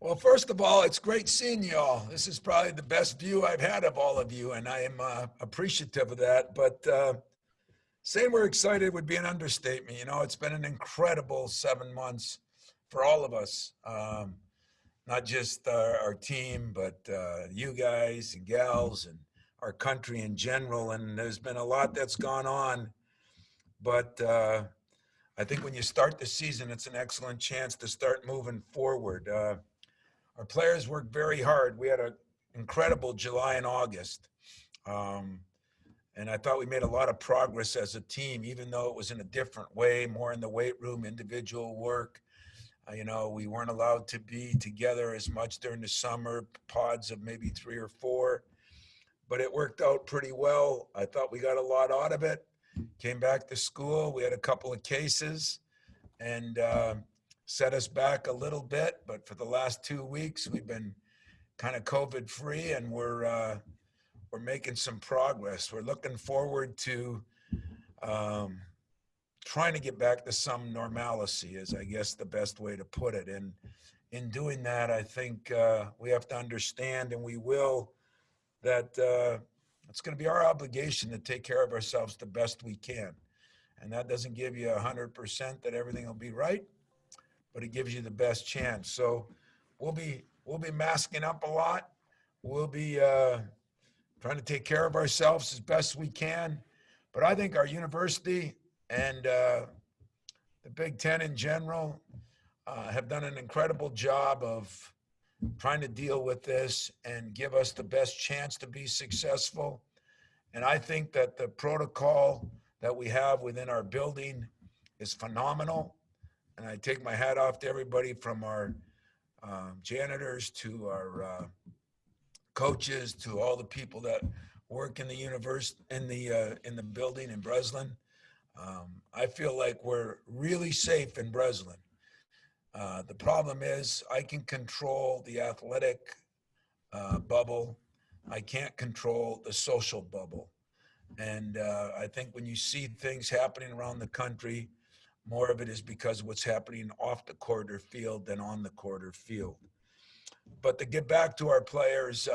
Well, first of all, it's great seeing you all. This is probably the best view I've had of all of you, and I am appreciative of that. But saying we're excited would be an understatement. You know, it's been an incredible 7 months for all of us, not just our team, but you guys and gals and our country in general. And there's been a lot that's gone on. But I think when you start the season, it's an excellent chance to start moving forward. Our players worked very hard. We had an incredible July and August. Um, and I thought we made a lot of progress as a team, even though it was in a different way, more in the weight room, individual work. We weren't allowed to be together as much during the summer, pods of maybe three or four, but it worked out pretty well. I thought we got a lot out of it. Came back to school. We had a couple of cases and set us back a little bit, but for the last 2 weeks, we've been kind of COVID free, and we're making some progress. We're looking forward to um, trying to get back to some normalcy, is I guess the best way to put it. And in doing that, I think we have to understand, and we will, that it's going to be our obligation to take care of ourselves the best we can. And that doesn't give you 100% that everything will be right, but it gives you the best chance. So we'll be masking up a lot. We'll be trying to take care of ourselves as best we can. But I think our university and the Big Ten in general have done an incredible job of trying to deal with this and give us the best chance to be successful. And I think that the protocol that we have within our building is phenomenal. And I take my hat off to everybody from our janitors to our coaches to all the people that work in the universe in the building in Breslin. I feel like we're really safe in Breslin. The problem is I can control the athletic bubble. I can't control the social bubble. And I think when you see things happening around the country, more of it is because of what's happening off the court or field than on the court or field. But to get back to our players,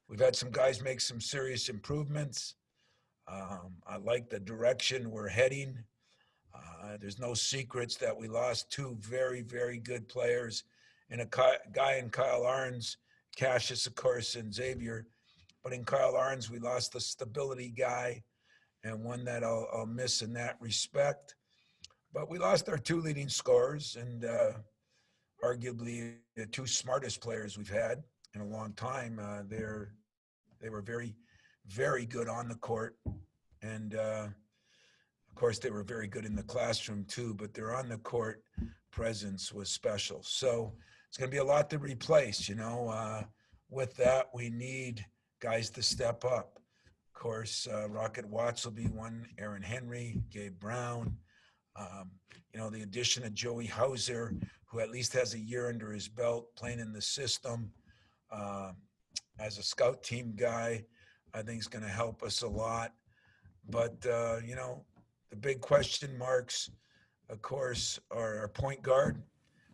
we've had some guys make some serious improvements. I like the direction we're heading. There's no secrets that we lost two very, very good players and a guy in Kyle Arns, Cassius, of course, and Xavier. But in Kyle Arns, we lost the stability guy and one that I'll miss in that respect. But we lost our two leading scorers and arguably the two smartest players we've had in a long time. They were very, very good on the court, and of course they were very good in the classroom too. But their on the court presence was special. So it's going to be a lot to replace. With that, we need guys to step up. Of course, Rocket Watts will be one. Aaron Henry, Gabe Brown. Um, the addition of Joey Hauser, who at least has a year under his belt playing in the system uh, as a scout team guy, I think is going to help us a lot. But, the big question marks, of course, are our point guard,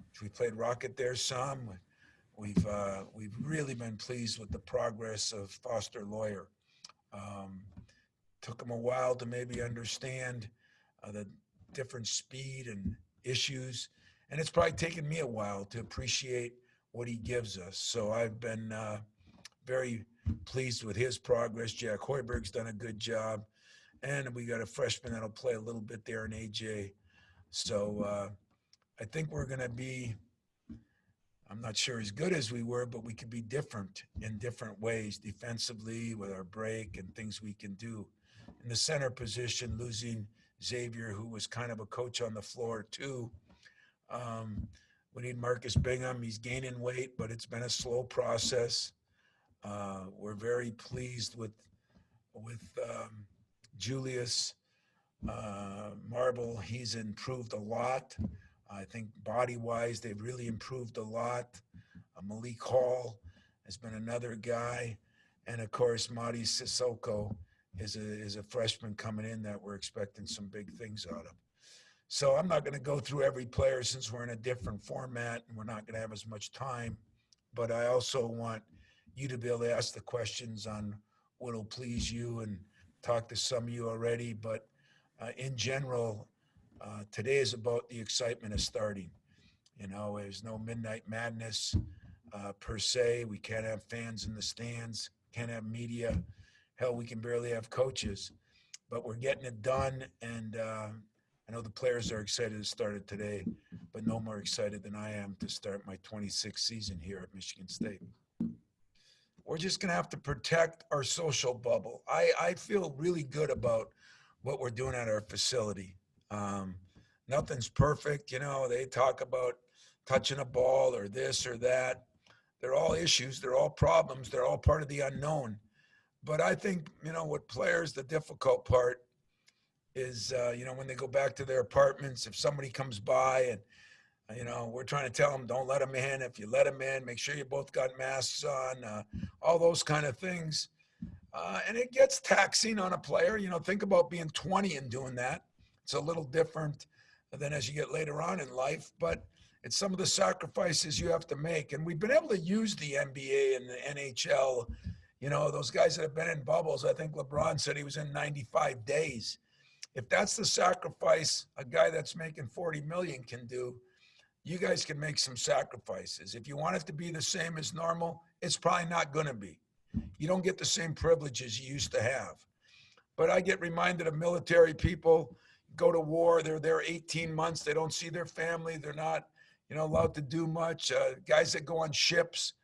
which we played Rocket there some. We've really been pleased with the progress of Foster Lawyer. Um, Took him a while to maybe understand the different speed and issues. And it's probably taken me a while to appreciate what he gives us. So I've been very pleased with his progress. Jack Hoiberg's done a good job. And we got a freshman that'll play a little bit there in AJ. So I think we're going to be, I'm not sure as good as we were, but we could be different in different ways defensively with our break and things we can do. In the center position, losing Xavier, who was kind of a coach on the floor too. We need Marcus Bingham. He's gaining weight, but it's been a slow process. We're very pleased with Julius Marble. He's improved a lot. I think body-wise, they've really improved a lot. Malik Hall has been another guy, and of course, Madi Sissoko is a freshman coming in that we're expecting some big things out of. So I'm not going to go through every player since we're in a different format and we're not going to have as much time. But I also want you to be able to ask the questions on what'll please you and talk to some of you already. But in general, today is about the excitement of starting. You know, there's no midnight madness per se. We can't have fans in the stands, can't have media. Hell, we can barely have coaches, but we're getting it done. And I know the players are excited to start it today, but no more excited than I am to start my 26th season here at Michigan State. We're just going to have to protect our social bubble. I feel really good about what we're doing at our facility. Um, Nothing's perfect. You know, they talk about touching a ball or this or that. They're all issues. They're all problems. They're all part of the unknown. But I think, you know, with players, the difficult part is, you know, when they go back to their apartments, if somebody comes by and, you know, we're trying to tell them, don't let them in. If you let them in, make sure you both got masks on, all those kind of things. And it gets taxing on a player. You know, think about being 20 and doing that. It's a little different than as you get later on in life, but it's some of the sacrifices you have to make. And we've been able to use the NBA and the NHL. You know, those guys that have been in bubbles, I think LeBron said he was in 95 days. If that's the sacrifice a guy that's making 40 million can do, you guys can make some sacrifices. If you want it to be the same as normal, it's probably not going to be. You don't get the same privileges you used to have. But I get reminded of military people go to war. They're there 18 months. They don't see their family. They're not, you know, allowed to do much. Guys that go on ships,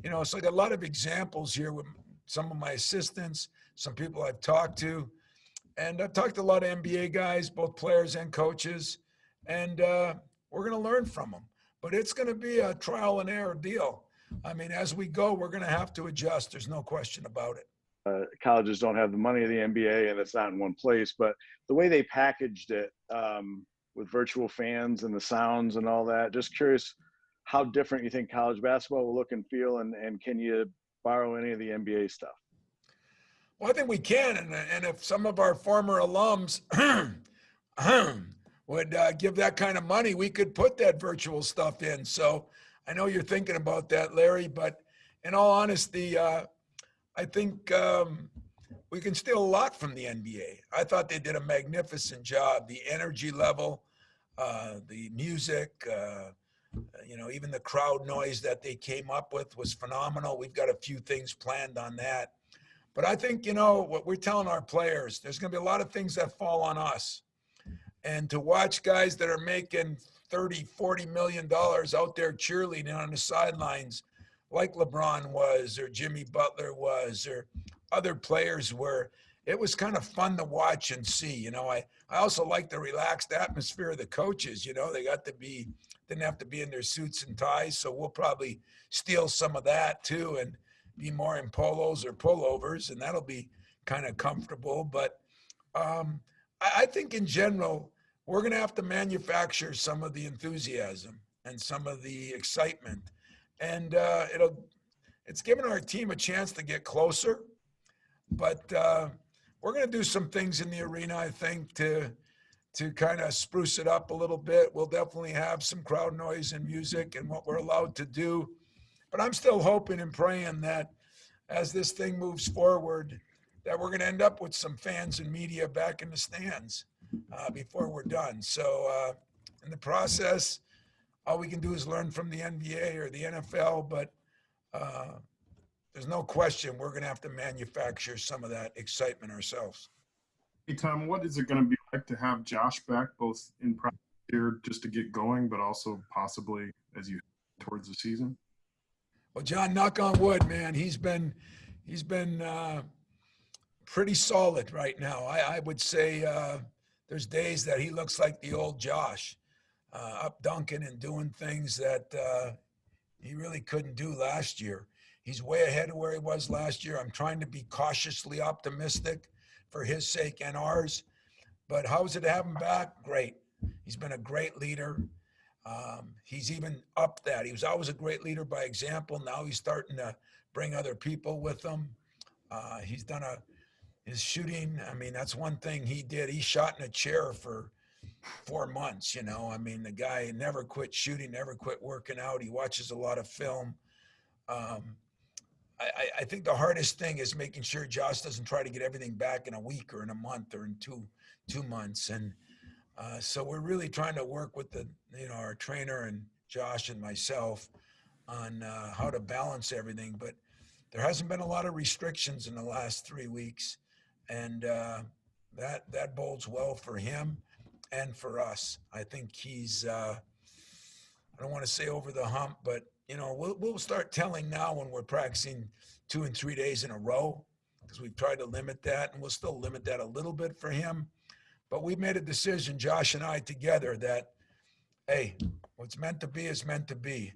you know, it's like a lot of examples here with some of my assistants, some people I've talked to. And I've talked to a lot of NBA guys, both players and coaches, and we're going to learn from them. But it's going to be a trial and error deal. I mean, as we go, we're going to have to adjust. There's no question about it. Colleges don't have the money of the NBA, and it's not in one place. But the way they packaged it with virtual fans and the sounds and all that, just curious how different you think college basketball will look and feel, and can you borrow any of the NBA stuff? Well, I think we can. And if some of our former alums would give that kind of money, we could put that virtual stuff in. So I know you're thinking about that, Larry, but in all honesty, I think we can steal a lot from the NBA. I thought they did a magnificent job. The energy level, the music, you know, even the crowd noise that they came up with was phenomenal. We've got a few things planned on that. But I think, you know, what we're telling our players, there's going to be a lot of things that fall on us. And to watch guys that are making 30, 40 million dollars out there cheerleading on the sidelines, like LeBron was, or Jimmy Butler was, or other players were, it was kind of fun to watch and see. You know, I also like the relaxed atmosphere of the coaches. You know, they didn't have to be in their suits and ties. So we'll probably steal some of that too and be more in polos or pullovers, and that'll be kind of comfortable. But I think in general, we're going to have to manufacture some of the enthusiasm and some of the excitement. And it's given our team a chance to get closer. But we're going to do some things in the arena, I think, to kind of spruce it up a little bit. We'll definitely have some crowd noise and music and what we're allowed to do. But I'm still hoping and praying that as this thing moves forward, that we're going to end up with some fans and media back in the stands before we're done. So in the process, all we can do is learn from the NBA or the NFL, but there's no question we're going to have to manufacture some of that excitement ourselves. Hey, Tom, what is it going to be like to have Josh back, both in practice here just to get going, but also possibly as you head towards the season? Well, John, knock on wood, man. He's been pretty solid right now. I would say there's days that he looks like the old Josh, up dunking and doing things that he really couldn't do last year. He's way ahead of where he was last year. I'm trying to be cautiously optimistic for his sake and ours. But how's it to have him back? Great. He's been a great leader. He's even up that. He was always a great leader by example. Now he's starting to bring other people with him. He's done his shooting. I mean, that's one thing he did. He shot in a chair for 4 months, you know. I mean, the guy never quit shooting, never quit working out. He watches a lot of film. Um, I think the hardest thing is making sure Josh doesn't try to get everything back in a week or in a month or in two months. And so we're really trying to work with our trainer and Josh and myself on how to balance everything. But there hasn't been a lot of restrictions in the last 3 weeks, and that bodes well for him and for us. I think he's I don't want to say over the hump, but we'll start telling now when we're practicing 2 and 3 days in a row, because we've tried to limit that, and we'll still limit that a little bit for him. But we've made a decision, Josh and I together, that hey, what's meant to be is meant to be,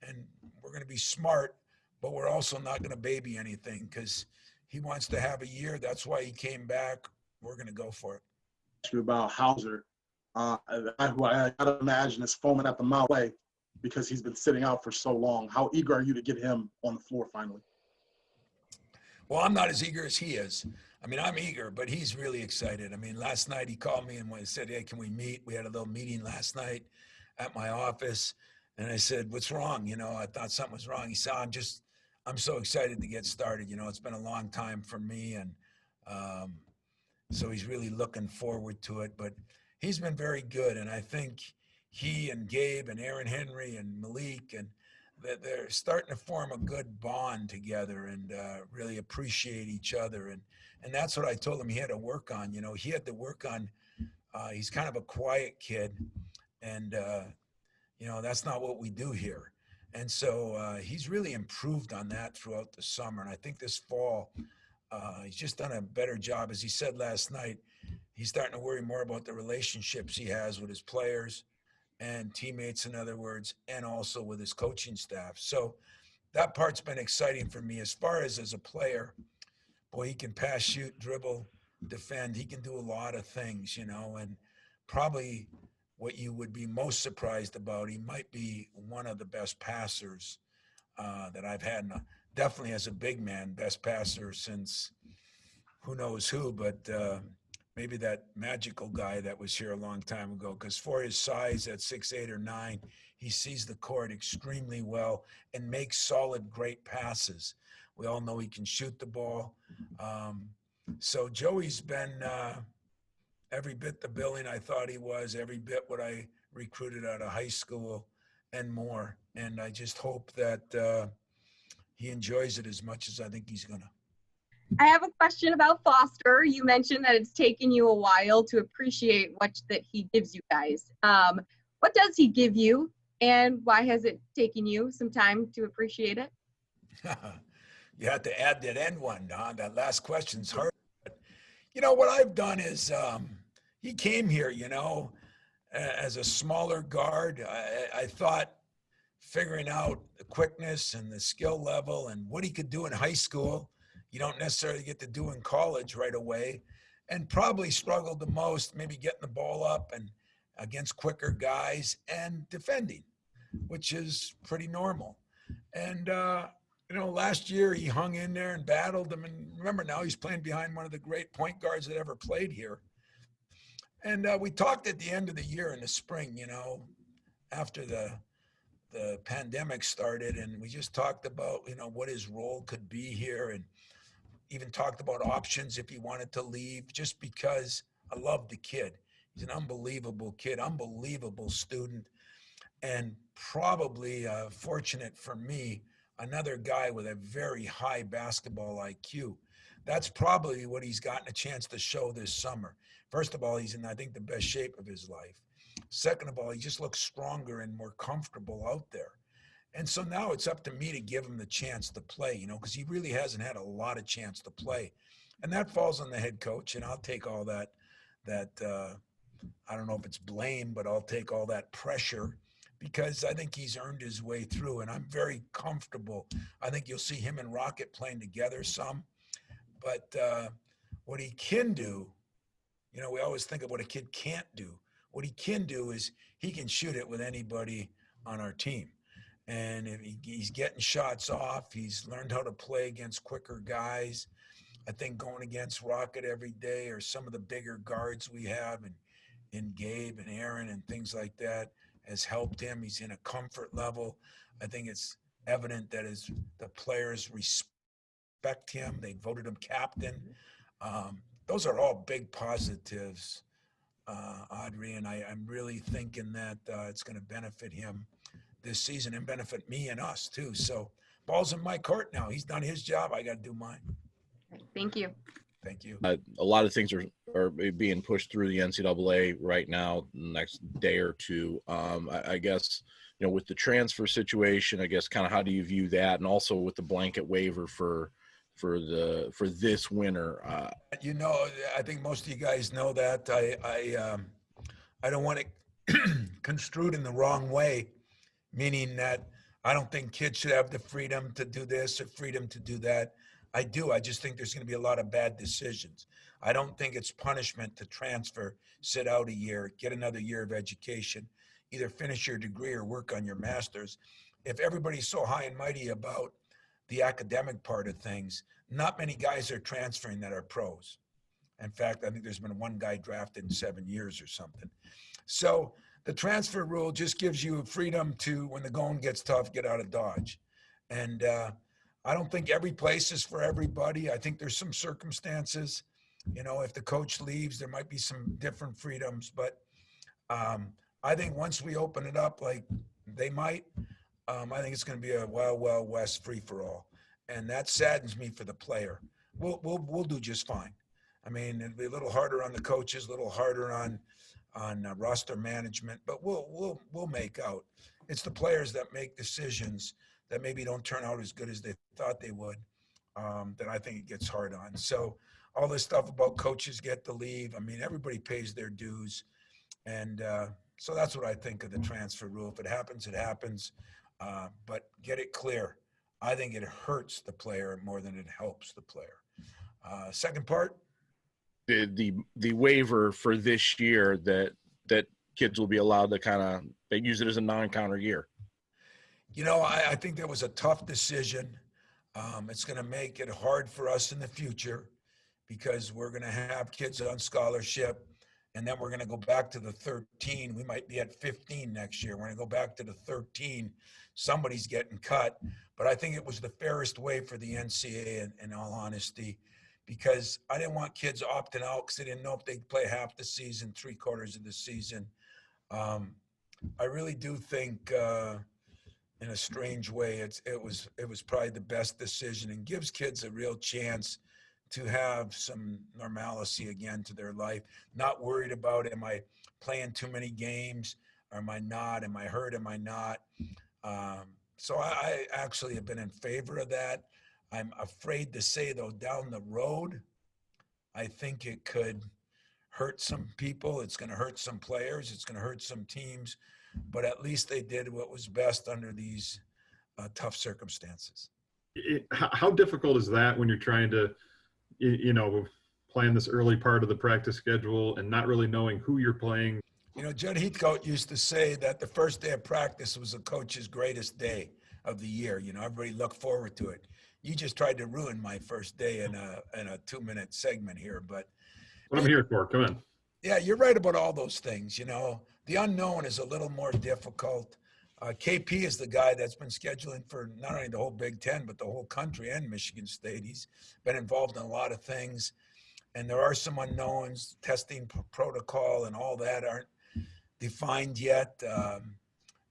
and we're going to be smart, but we're also not going to baby anything because he wants to have a year. That's why he came back. We're going to go for it. You about Hauser, who I gotta imagine is foaming at the mouth way because he's been sitting out for so long. How eager are you to get him on the floor finally? Well, I'm not as eager as he is. I mean, I'm eager, but he's really excited. I mean, last night he called me and said, hey, can we meet? We had a little meeting last night at my office. And I said, what's wrong? I thought something was wrong. He said, I'm so excited to get started. It's been a long time for me. And so he's really looking forward to it. But he's been very good. And I think he and Gabe and Aaron Henry and Malik and they're starting to form a good bond together and really appreciate each other. And that's what I told him he had to work on. He had to work on, he's kind of a quiet kid. And, that's not what we do here. And so he's really improved on that throughout the summer. And I think this fall, he's just done a better job. As he said last night, he's starting to worry more about the relationships he has with his players and teammates, in other words, and also with his coaching staff. So that part's been exciting for me. As far as a player, boy, he can pass, shoot, dribble, defend. He can do a lot of things, and probably what you would be most surprised about, he might be one of the best passers that I've had. Definitely as a big man, best passer since who knows who, but maybe that magical guy that was here a long time ago, because for his size at 6'8" or 9", he sees the court extremely well and makes solid, great passes. We all know he can shoot the ball. So Joey's been every bit the billing I thought he was, every bit what I recruited out of high school and more. And I just hope that he enjoys it as much as I think he's going to. I have a question about Foster. You mentioned that it's taken you a while to appreciate what that he gives you guys. What does he give you, and why has it taken you some time to appreciate it? You have to add that end one, Don. That last question's hard. But, what I've done is he came here, as a smaller guard. I thought figuring out the quickness and the skill level and what he could do in high school, you don't necessarily get to do in college right away, and probably struggled the most, maybe getting the ball up and against quicker guys and defending, which is pretty normal. And, last year he hung in there and battled them. And remember, now he's playing behind one of the great point guards that ever played here. And we talked at the end of the year in the spring, after the pandemic started, and we just talked about, what his role could be here, and even talked about options if he wanted to leave, just because I love the kid. He's an unbelievable kid, unbelievable student, and probably fortunate for me, another guy with a very high basketball IQ. That's probably what he's gotten a chance to show this summer. First of all, he's in, I think, the best shape of his life. Second of all, he just looks stronger and more comfortable out there. And so now it's up to me to give him the chance to play, because he really hasn't had a lot of chance to play. And that falls on the head coach, and I'll take all that I don't know if it's blame, but I'll take all that pressure, because I think he's earned his way through, and I'm very comfortable. I think you'll see him and Rocket playing together some. But what he can do, we always think of what a kid can't do. What he can do is he can shoot it with anybody on our team. And if he's getting shots off, he's learned how to play against quicker guys. I think going against Rocket every day, or some of the bigger guards we have, and in Gabe and Aaron and things like that has helped him. He's in a comfort level. I think it's evident that the players respect him. They voted him captain. Those are all big positives, Audrey, and I'm really thinking that it's going to benefit him this season and benefit me and us too. So ball's in my court now. He's done his job. I got to do mine. Thank you. Thank you. A lot of things are being pushed through the NCAA right now, next day or two. I guess, with the transfer situation, I guess kind of how do you view that, and also with the blanket waiver for this winter? I think most of you guys know that. I don't want it construed in the wrong way, meaning that I don't think kids should have the freedom to do this or freedom to do that. I do. I just think there's going to be a lot of bad decisions. I don't think it's punishment to transfer, sit out a year, get another year of education, either finish your degree or work on your master's. If everybody's so high and mighty about the academic part of things, not many guys are transferring that are pros. In fact, I think there's been one guy drafted in 7 years or something. So the transfer rule just gives you freedom to, when the going gets tough, get out of Dodge. And I don't think every place is for everybody. I think there's some circumstances, if the coach leaves, there might be some different freedoms. But I think once we open it up, like they might, I think it's going to be a wild, wild west free for all. And that saddens me for the player. We'll do just fine. I mean, it'll be a little harder on the coaches, a little harder on roster management, but we'll make out. It's the players that make decisions that maybe don't turn out as good as they thought they would, that I think it gets hard on. So all this stuff about coaches get to leave, I mean, everybody pays their dues. And so that's what I think of the transfer rule. If it happens, it happens. But get it clear. I think it hurts the player more than it helps the player. Second part? The waiver for this year that kids will be allowed to they use it as a non-counter year. I think that was a tough decision. It's going to make it hard for us in the future because we're going to have kids on scholarship, and then we're going to go back to the 13. We might be at 15 next year. We're going to go back to the 13. Somebody's getting cut. But I think it was the fairest way for the NCAA, in all honesty, because I didn't want kids opting out because they didn't know if they'd play half the season, 3/4 of the season. I really do think in a strange way, it was probably the best decision and gives kids a real chance to have some normalcy again to their life. Not worried about, am I playing too many games? Or am I not? Am I hurt? Am I not? So I actually have been in favor of that. I'm afraid to say, though, down the road, I think it could hurt some people. It's going to hurt some players. It's going to hurt some teams. But at least they did what was best under these tough circumstances. How difficult is that when you're trying to, plan this early part of the practice schedule and not really knowing who you're playing? Judd Heathcote used to say that the first day of practice was a coach's greatest day of the year. Everybody looked forward to it. You just tried to ruin my first day in a 2-minute segment here, but what I'm here for. Come on. Yeah, you're right about all those things. The unknown is a little more difficult. KP is the guy that's been scheduling for not only the whole Big Ten, but the whole country and Michigan State. He's been involved in a lot of things. And there are some unknowns, testing protocol and all that aren't defined yet.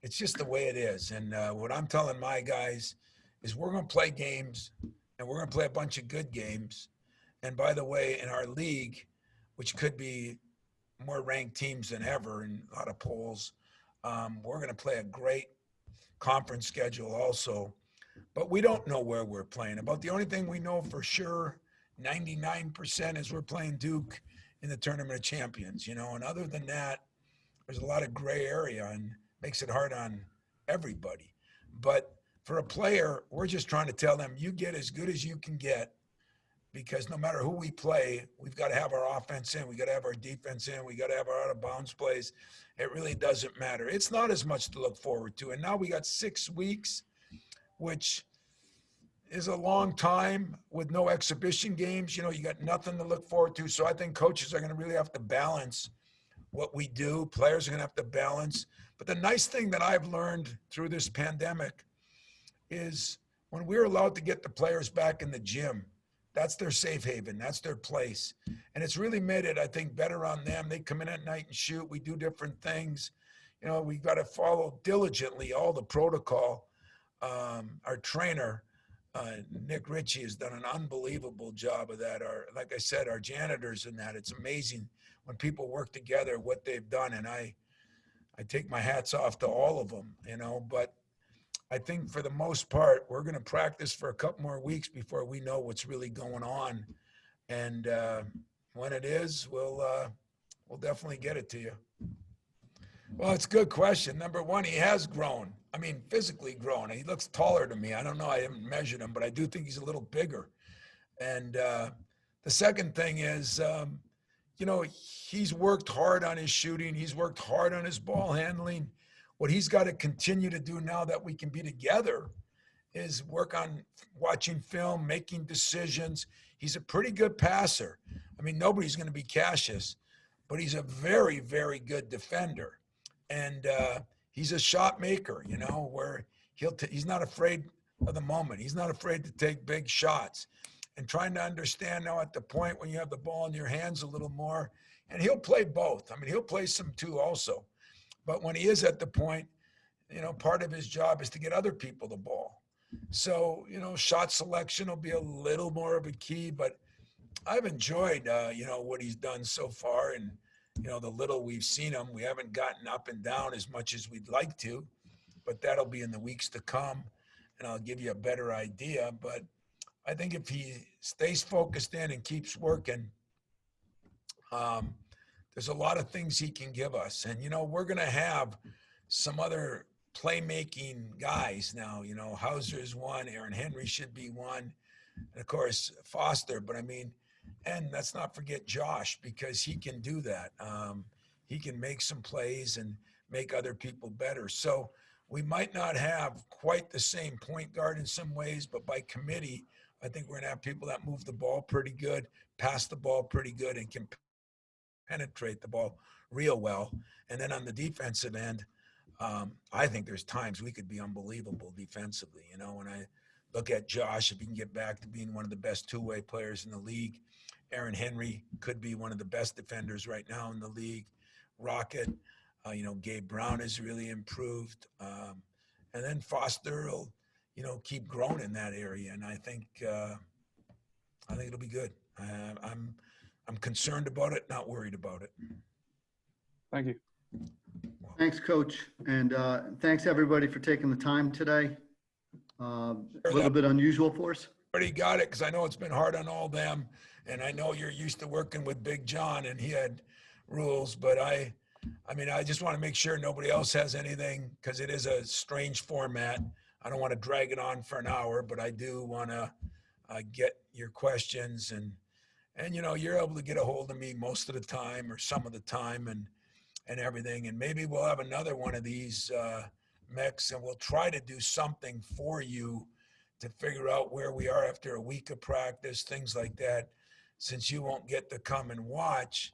It's just the way it is. And what I'm telling my guys is we're going to play games, and we're going to play a bunch of good games. And by the way, in our league, which could be more ranked teams than ever in a lot of polls, we're going to play a great conference schedule also. But we don't know where we're playing. About the only thing we know for sure, 99%, is we're playing Duke in the Tournament of Champions, and other than that, there's a lot of gray area and makes it hard on everybody. But for a player, we're just trying to tell them, you get as good as you can get, because no matter who we play, we've got to have our offense in, we got to have our defense in, we got to have our out of bounds plays. It really doesn't matter. It's not as much to look forward to. And now we got 6 weeks, which is a long time with no exhibition games. You got nothing to look forward to. So I think coaches are going to really have to balance what we do. Players are going to have to balance. But the nice thing that I've learned through this pandemic is when we're allowed to get the players back in the gym, that's their safe haven. That's their place. And it's really made it, I think, better on them. They come in at night and shoot. We do different things. You know, we've got to follow diligently all the protocol. Our trainer, Nick Ritchie, has done an unbelievable job of that. Like I said, our janitors and that, it's amazing when people work together, what they've done. And I take my hats off to all of them, you know, but I think for the most part, we're going to practice for a couple more weeks before we know what's really going on. And when it is, we'll definitely get it to you. Well, it's a good question. Number one, he has grown. I mean, physically grown. He looks taller to me. I don't know. I haven't measured him, but I do think he's a little bigger. And the second thing is, you know, he's worked hard on his shooting. He's worked hard on his ball handling. What he's got to continue to do now that we can be together is work on watching film, making decisions. He's a pretty good passer. I mean, nobody's going to be Cassius, but he's a very, very good defender. And he's a shot maker, you know, where he's not afraid of the moment. He's not afraid to take big shots. And trying to understand now at the point when you have the ball in your hands a little more, and he'll play both. I mean, he'll play some two also. But when he is at the point, you know, part of his job is to get other people the ball. So, you know, shot selection will be a little more of a key, but I've enjoyed, you know, what he's done so far. And, you know, the little we've seen him, we haven't gotten up and down as much as we'd like to, but that'll be in the weeks to come. And I'll give you a better idea. But I think if he stays focused in and keeps working, there's a lot of things he can give us. And, you know, we're going to have some other playmaking guys now. You know, Hauser is one, Aaron Henry should be one, and of course Foster. But I mean, and let's not forget Josh, because he can do that. He can make some plays and make other people better. So we might not have quite the same point guard in some ways, but by committee, I think we're going to have people that move the ball pretty good, pass the ball pretty good, and can penetrate the ball real well. And then on the defensive end, I think there's times we could be unbelievable defensively. You know, when I look at Josh, if he can get back to being one of the best two-way players in the league, Aaron Henry could be one of the best defenders right now in the league. Rocket, you know, Gabe Brown has really improved. And then Foster will, you know, keep growing in that area. And I think it'll be good. I'm concerned about it, not worried about it. Thank you. Thanks, Coach. And thanks, everybody, for taking the time today. A little bit unusual for us. Already got it, because I know it's been hard on all them. And I know you're used to working with Big John, and he had rules. But I mean, I just want to make sure nobody else has anything, because it is a strange format. I don't want to drag it on for an hour, but I do want to get your questions. And, you know, you're able to get a hold of me most of the time or some of the time and everything. And maybe we'll have another one of these mechs, and we'll try to do something for you to figure out where we are after a week of practice, things like that. Since you won't get to come and watch,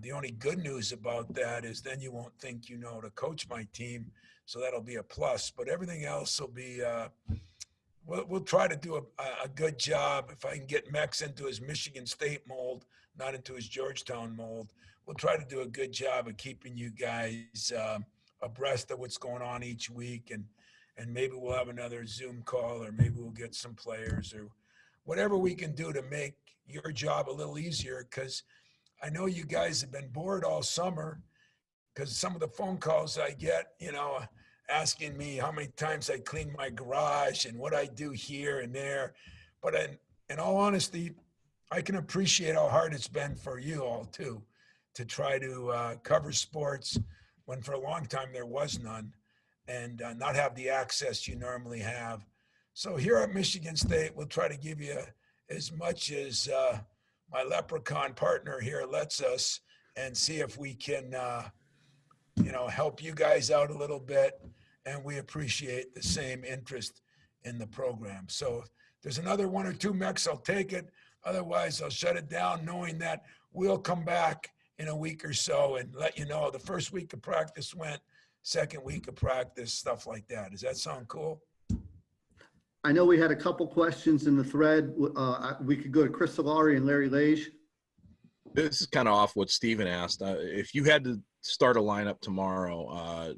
the only good news about that is then you won't think you know to coach my team. So that'll be a plus. But everything else will be, we'll try to do a good job. If I can get Mex into his Michigan State mold, not into his Georgetown mold, we'll try to do a good job of keeping you guys abreast of what's going on each week. And maybe we'll have another Zoom call, or maybe we'll get some players, or whatever we can do to make your job a little easier. Because I know you guys have been bored all summer, because some of the phone calls I get, you know, asking me how many times I clean my garage and what I do here and there. But in all honesty, I can appreciate how hard it's been for you all too, to try to cover sports when for a long time there was none, and not have the access you normally have. So here at Michigan State, we'll try to give you as much as my leprechaun partner here lets us, and see if we can, you know, help you guys out a little bit. And we appreciate the same interest in the program. So if there's another one or two mechs, I'll take it. Otherwise, I'll shut it down, knowing that we'll come back in a week or so and let you know the first week of practice went, second week of practice, stuff like that. Does that sound cool? I know we had a couple questions in the thread. We could go to Chris Solari and Larry Lage. This is kind of off what Steven asked. If you had to start a lineup tomorrow,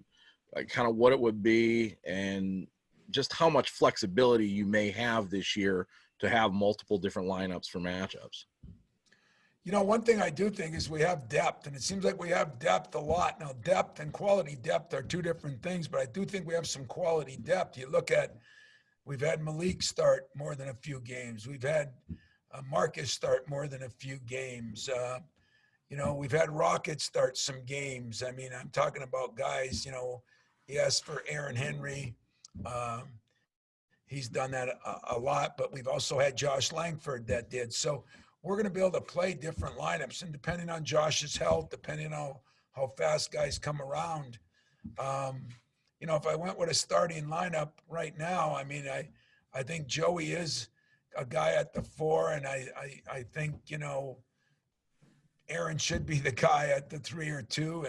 kind of what it would be and just how much flexibility you may have this year to have multiple different lineups for matchups. You know, one thing I do think is we have depth, and it seems like we have depth a lot. Now, depth and quality depth are two different things, but I do think we have some quality depth. You look at, we've had Malik start more than a few games. We've had Marcus start more than a few games. You know, we've had Rocket start some games. I mean, I'm talking about guys, you know, yes, for Aaron Henry. He's done that a lot, but we've also had Josh Langford that did. So we're going to be able to play different lineups, and depending on Josh's health, depending on how fast guys come around, you know, if I went with a starting lineup right now, I mean, I think Joey is a guy at the 4, and I think, you know, Aaron should be the guy at the 3 or 2,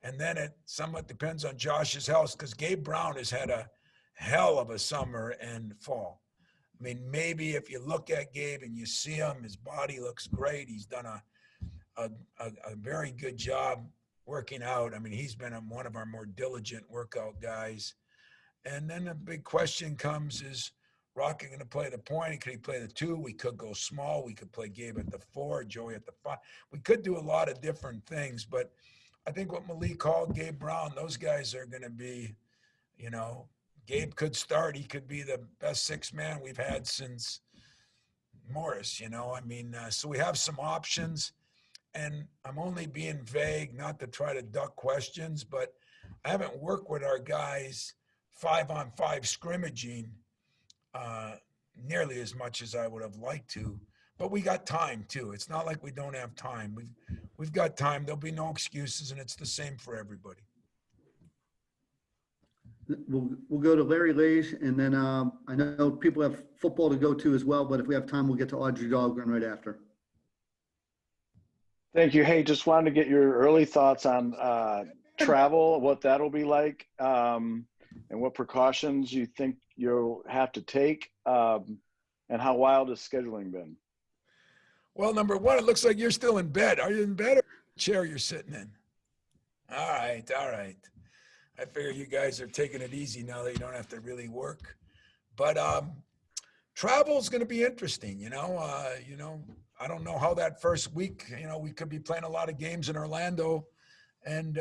and then it somewhat depends on Josh's health, because Gabe Brown has had a hell of a summer and fall. I mean, maybe if you look at Gabe and you see him, his body looks great. He's done a very good job working out. I mean, he's been one of our more diligent workout guys. And then the big question comes, is Rocket going to play the point? Could he play the 2? We could go small. We could play Gabe at the 4, Joey at the 5. We could do a lot of different things, but I think what Malik called Gabe Brown, those guys are going to be, you know, Gabe could start. He could be the best 6-man we've had since Morris, you know. I mean, so we have some options, and I'm only being vague, not to try to duck questions, but I haven't worked with our guys 5-on-5 scrimmaging nearly as much as I would have liked to, but we got time too. It's not like we don't have time. We've got time. There'll be no excuses, and it's the same for everybody. We'll go to Larry Lage, and then I know people have football to go to as well, but if we have time, we'll get to Audrey Dahlgren right after. Thank you. Hey, just wanted to get your early thoughts on travel, what that'll be like, and what precautions you think you'll have to take, and how wild has scheduling been? Well, number one, it looks like you're still in bed. Are you in bed or chair you're sitting in? All right, all right. I figure you guys are taking it easy now that you don't have to really work. But travel is going to be interesting, you know. I don't know how that first week, you know, we could be playing a lot of games in Orlando, and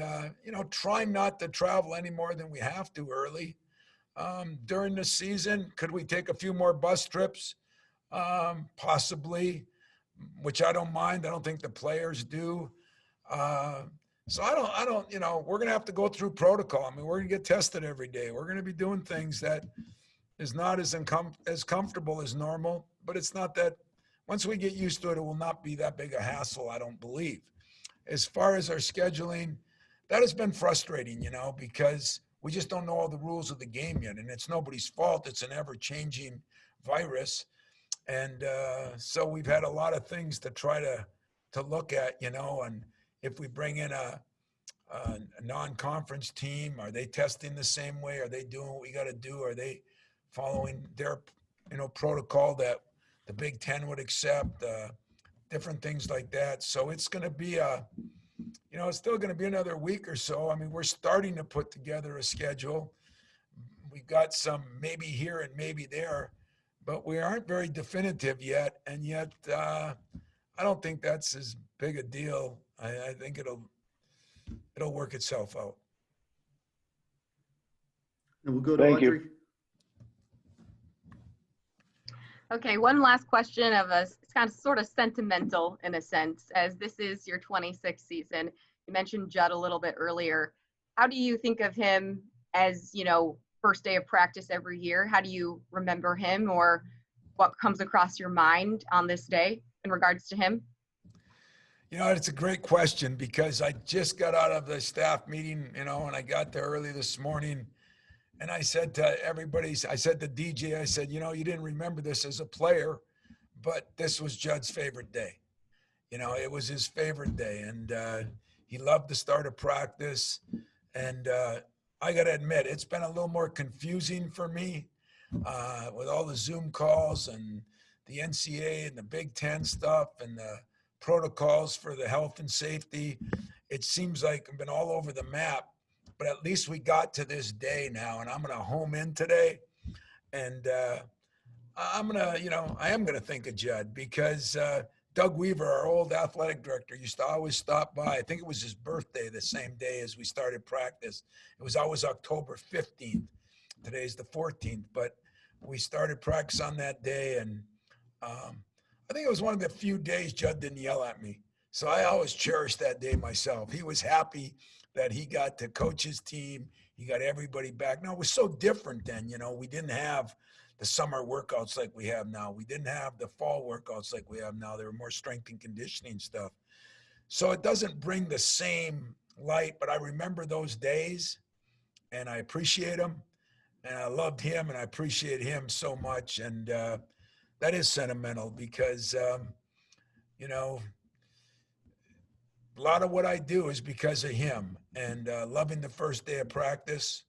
you know, trying not to travel any more than we have to early. During the season, could we take a few more bus trips? Possibly, which I don't mind. I don't think the players do. So I don't, you know, we're going to have to go through protocol. I mean, we're going to get tested every day. We're going to be doing things that is not as comfortable as normal, but it's not that, once we get used to it, it will not be that big a hassle, I don't believe. As far as our scheduling, that has been frustrating, you know, because we just don't know all the rules of the game yet, and it's nobody's fault. It's an ever-changing virus. And so we've had a lot of things to try to look at, you know, and if we bring in a non-conference team, are they testing the same way? Are they doing what we got to do? Are they following their, you know, protocol that the Big Ten would accept? Different things like that. So it's going to be you know, it's still going to be another week or so. I mean, we're starting to put together a schedule. We've got some maybe here and maybe there, but we aren't very definitive yet. And yet, I don't think that's as big a deal. I think it'll work itself out. And we'll go to Thank you. Audrey. Okay, one last question of us. It's kind of sort of sentimental in a sense, as this is your 26th season. You mentioned Judd a little bit earlier. How do you think of him as, you know, first day of practice every year? How do you remember him, or what comes across your mind on this day in regards to him? You know, it's a great question, because I just got out of the staff meeting, you know, and I got there early this morning, and I said to everybody, I said to DJ, I said, you know, you didn't remember this as a player, but this was Judd's favorite day. You know, it was his favorite day, and he loved the start of practice. And I got to admit, it's been a little more confusing for me with all the Zoom calls and the NCAA and the Big Ten stuff and the protocols for the health and safety. It seems like I've been all over the map, but at least we got to this day now, and I'm going to home in today. And I'm going to, you know, I am going to thank a Judd because Doug Weaver, our old athletic director, used to always stop by. I think it was his birthday the same day as we started practice. It was always October 15th. Today's the 14th, but we started practice on that day. And I think it was one of the few days Judd didn't yell at me. So I always cherish that day myself. He was happy that he got to coach his team. He got everybody back. Now, it was so different then, you know, we didn't have the summer workouts like we have now. We didn't have the fall workouts like we have now. There were more strength and conditioning stuff. So it doesn't bring the same light, but I remember those days and I appreciate them. And I loved him and I appreciate him so much. And that is sentimental because, you know, a lot of what I do is because of him. And loving the first day of practice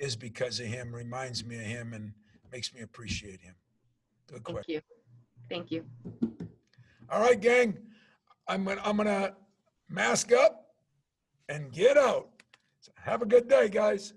is because of him, reminds me of him and makes me appreciate him. Good question. Thank you. Thank you. All right, gang. I'm gonna mask up and get out. So have a good day, guys.